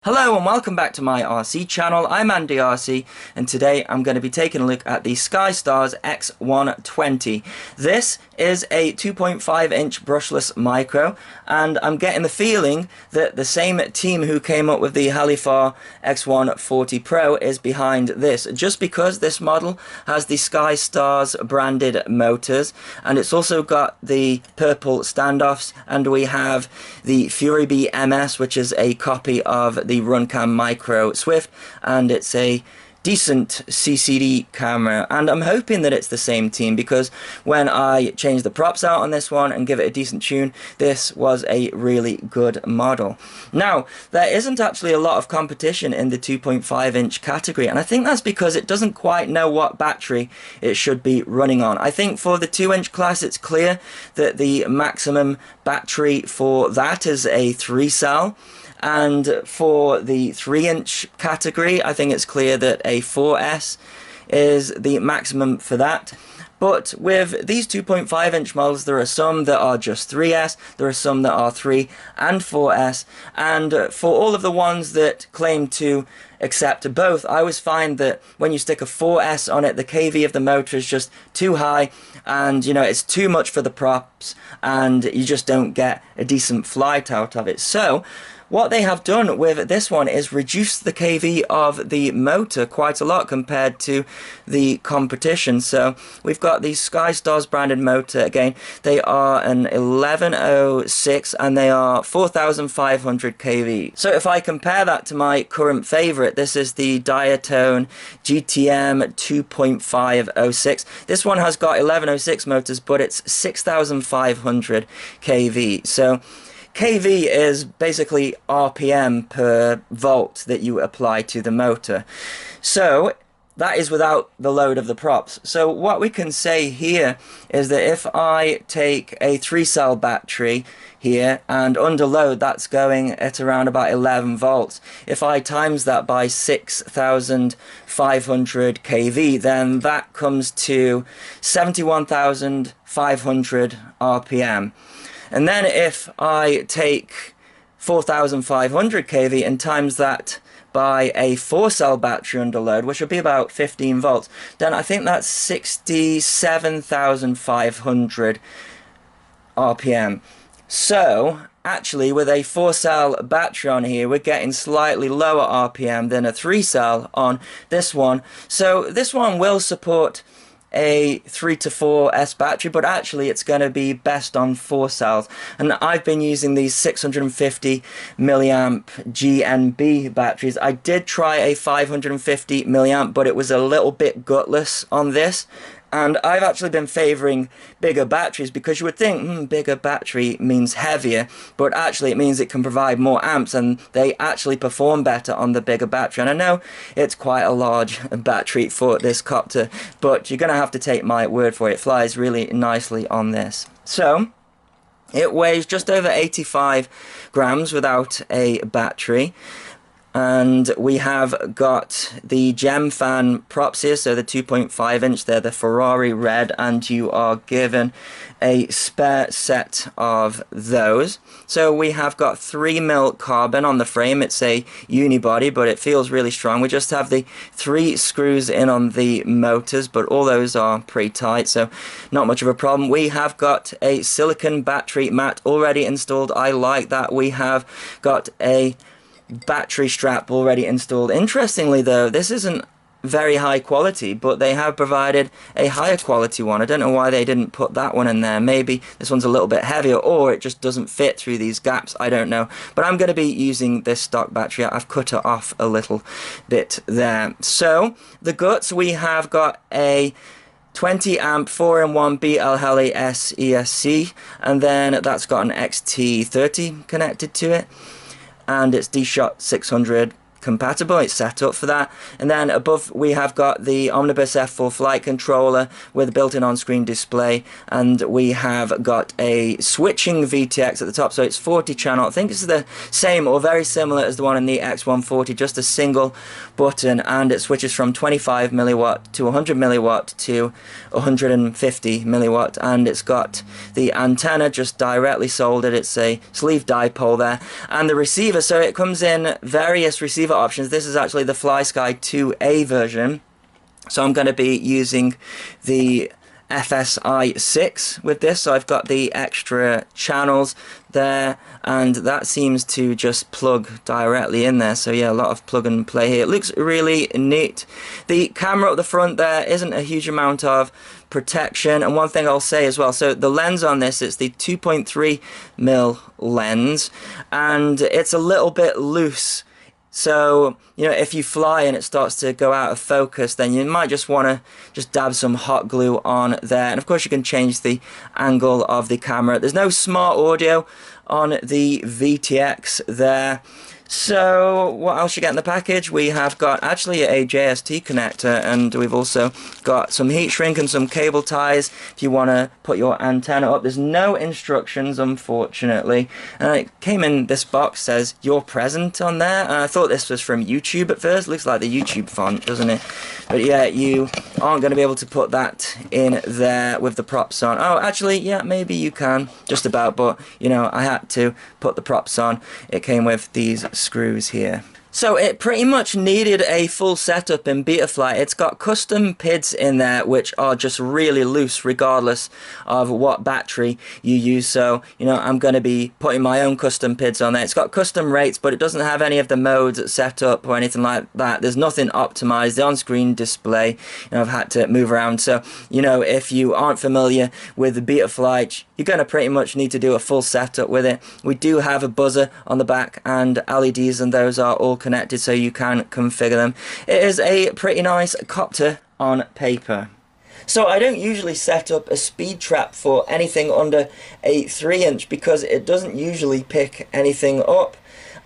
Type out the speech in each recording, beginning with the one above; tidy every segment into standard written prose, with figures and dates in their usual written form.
Hello and welcome back to my RC channel. I'm Andy RC and today I'm going to be taking a look at the Skystars X120. This is a 2.5 inch brushless micro and I'm getting the feeling that the same team who came up with the Halifar X140 Pro is behind this, just because this model has the Skystars branded motors and it's also got the purple standoffs, and we have the Fury B MS, which is a copy of the Runcam Micro Swift, and it's a decent CCD camera, and I'm hoping that it's the same team, because when I changed the props out on this one and give it a decent tune, this was a really good model. Now, there isn't actually a lot of competition in the 2.5 inch category, and I think that's because it doesn't quite know what battery it should be running on. I think for the 2 inch class it's clear that the maximum battery for that is a 3-cell. And for the 3 inch category, I think it's clear that a 4S is the maximum for that. But with these 2.5 inch models, there are some that are just 3S, there are some that are 3 and 4S, and for all of the ones that claim to accept both, I always find that when you stick a 4S on it, the kV of the motor is just too high, and you know, it's too much for the props, and you just don't get a decent flight out of it. So what they have done with this one is reduce the kV of the motor quite a lot compared to the competition. So we've got the Skystars branded motor. Again, they are an 1106 and they are 4500 kV. So if I compare that to my current favorite, this is the Diatone GTM 2.506. This one has got 1106 motors, but it's 6500 kV. So kV is basically RPM per volt that you apply to the motor. So that is without the load of the props. So what we can say here is that if I take a 3-cell battery here and under load, that's going at around about 11 volts. If I times that by 6500 kV, then that comes to 71,500 RPM. And then if I take 4500 kV and times that by a 4-cell battery under load, which would be about 15 volts, then I think that's 67,500 RPM. So actually, with a 4-cell battery on here, we're getting slightly lower RPM than a 3-cell on this one. So this one will support a 3 to 4S battery, but actually it's going to be best on 4 cells, and I've been using these 650 milliamp GNB batteries. I did try a 550 milliamp, but it was a little bit gutless on this, and I've actually been favouring bigger batteries, because you would think bigger battery means heavier, but actually it means it can provide more amps, and they actually perform better on the bigger battery. And I know it's quite a large battery for this copter, but you're going to have to take my word for it. It flies really nicely on this. So it weighs just over 85 grams without a battery. And we have got the Gem Fan props here, so the 2.5 inch, they're the Ferrari red, and you are given a spare set of those. So we have got 3mm carbon on the frame. It's a unibody, but it feels really strong. We just have the 3 screws in on the motors, but all those are pretty tight, so not much of a problem. We have got a silicon battery mat already installed. I like that. We have got a battery strap already installed. Interestingly though, this isn't very high quality, but they have provided a higher quality one. I don't know why they didn't put that one in there. Maybe this one's a little bit heavier, or it just doesn't fit through these gaps. I don't know, but I'm going to be using this stock battery. I've cut it off a little bit there. So the guts, we have got a 20 amp 4-in-1 BL Heli S ESC, and then that's got an XT30 connected to it, and it's D-Shot 600 compatible, it's set up for that. And then above we have got the Omnibus F4 flight controller with a built-in on-screen display, and we have got a switching VTX at the top, so it's 40 channel. I think it's the same or very similar as the one in the X140, just a single button, and it switches from 25 milliwatt to 100 milliwatt to 150 milliwatt, and it's got the antenna just directly soldered. It's a sleeve dipole there, and the receiver, so it comes in various receiver options. This is actually the FlySky 2A version, so I'm going to be using the FSI 6 with this, so I've got the extra channels there, and that seems to just plug directly in there. So yeah, a lot of plug and play here. It looks really neat. The camera up the front there isn't a huge amount of protection, and one thing I'll say as well, so the lens on this, it's the 2.3mm lens, and it's a little bit loose. So, you know, if you fly and it starts to go out of focus, then you might just want to just dab some hot glue on there. And of course you can change the angle of the camera. There's no smart audio on the VTX there. So what else you get in the package? We have got actually a JST connector, and we've also got some heat shrink and some cable ties if you want to put your antenna up. There's no instructions, unfortunately. It came in this box, says "You're present" on there, and I thought this was from YouTube at first. Looks like the YouTube font, doesn't it? But yeah, you aren't going to be able to put that in there with the props on. Oh, actually, yeah, maybe you can, just about, but you know, I had to put the props on. It came with these screws here. So it pretty much needed a full setup in Betaflight. It's got custom PIDs in there which are just really loose regardless of what battery you use. So, you know, I'm going to be putting my own custom PIDs on there. It's got custom rates, but it doesn't have any of the modes set up or anything like that. There's nothing optimized. The on-screen display, you know, I've had to move around. So, you know, if you aren't familiar with the Betaflight, you're going to pretty much need to do a full setup with it. We do have a buzzer on the back and LEDs, and those are all connected so you can configure them. It is a pretty nice copter on paper. So I don't usually set up a speed trap for anything under a 3" because it doesn't usually pick anything up.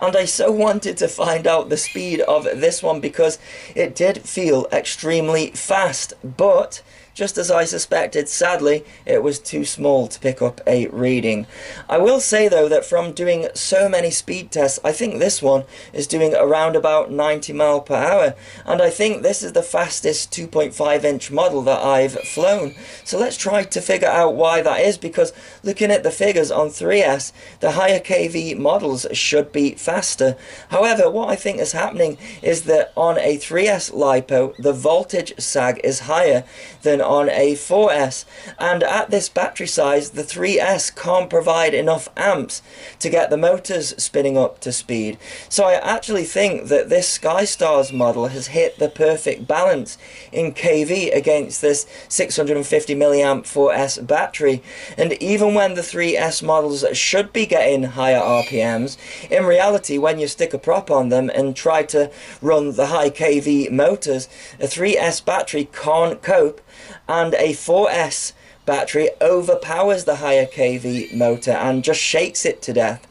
And I so wanted to find out the speed of this one because it did feel extremely fast, but just as I suspected, sadly, it was too small to pick up a reading. I will say though that from doing so many speed tests, I think this one is doing around about 90 mph, and I think this is the fastest 2.5" model that I've flown. So let's try to figure out why that is, because looking at the figures on 3S, the higher kV models should be faster. However, what I think is happening is that on a 3S LiPo, the voltage sag is higher than on a 4S, and at this battery size the 3S can't provide enough amps to get the motors spinning up to speed. So I actually think that this Skystars model has hit the perfect balance in kV against this 650 mAh 4S battery, and even when the 3S models should be getting higher RPMs, in reality when you stick a prop on them and try to run the high kV motors, a 3S battery can't cope, and a 4S battery overpowers the higher kV motor and just shakes it to death.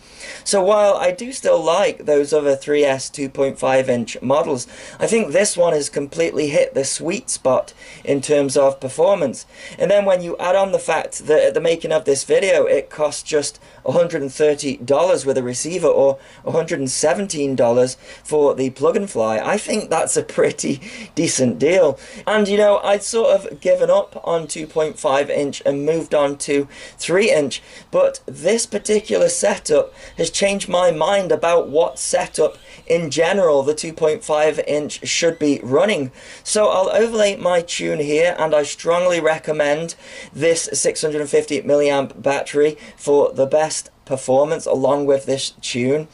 So while I do still like those other 3S 2.5" models, I think this one has completely hit the sweet spot in terms of performance. And then when you add on the fact that at the making of this video it costs just $130 with a receiver, or $117 for the plug and fly, I think that's a pretty decent deal. And you know, I'd sort of given up on 2.5" and moved on to 3", but this particular setup has changed my mind about what setup in general the 2.5" should be running. So I'll overlay my tune here, and I strongly recommend this 650 mAh battery for the best performance along with this tune.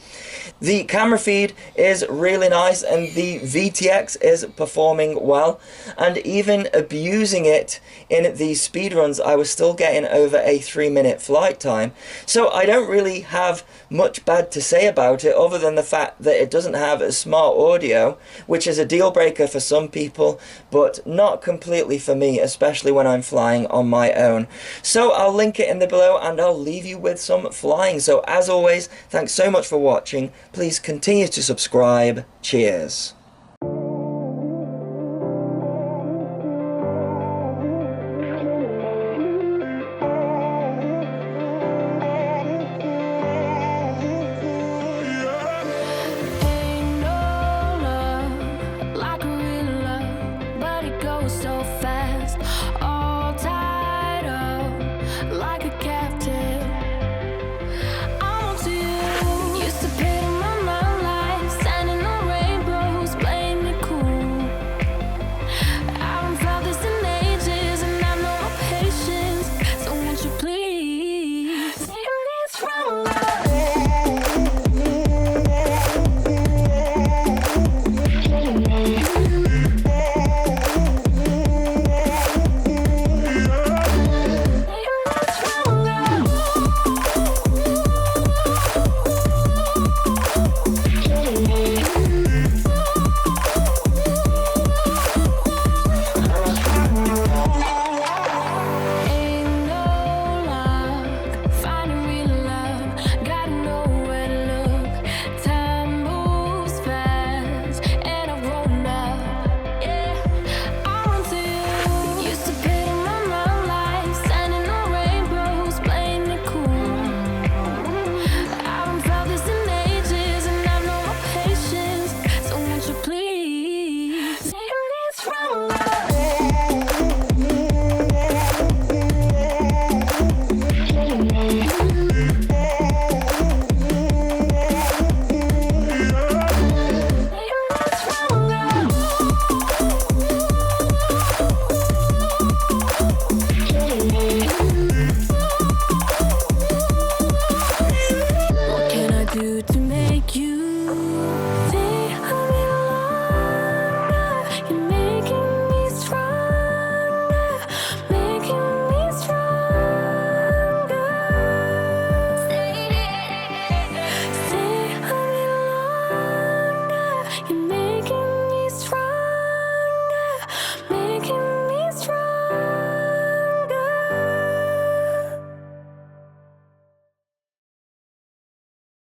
The camera feed is really nice, and the VTX is performing well, and even abusing it in these speed runs I was still getting over a 3-minute flight time. So I don't really have much bad to say about it, other than the fact that it doesn't have a smart audio, which is a deal breaker for some people but not completely for me, especially when I'm flying on my own. So I'll link it in the below, and I'll leave you with some flying flying. So as always, thanks so much for watching. Please continue to subscribe. Cheers.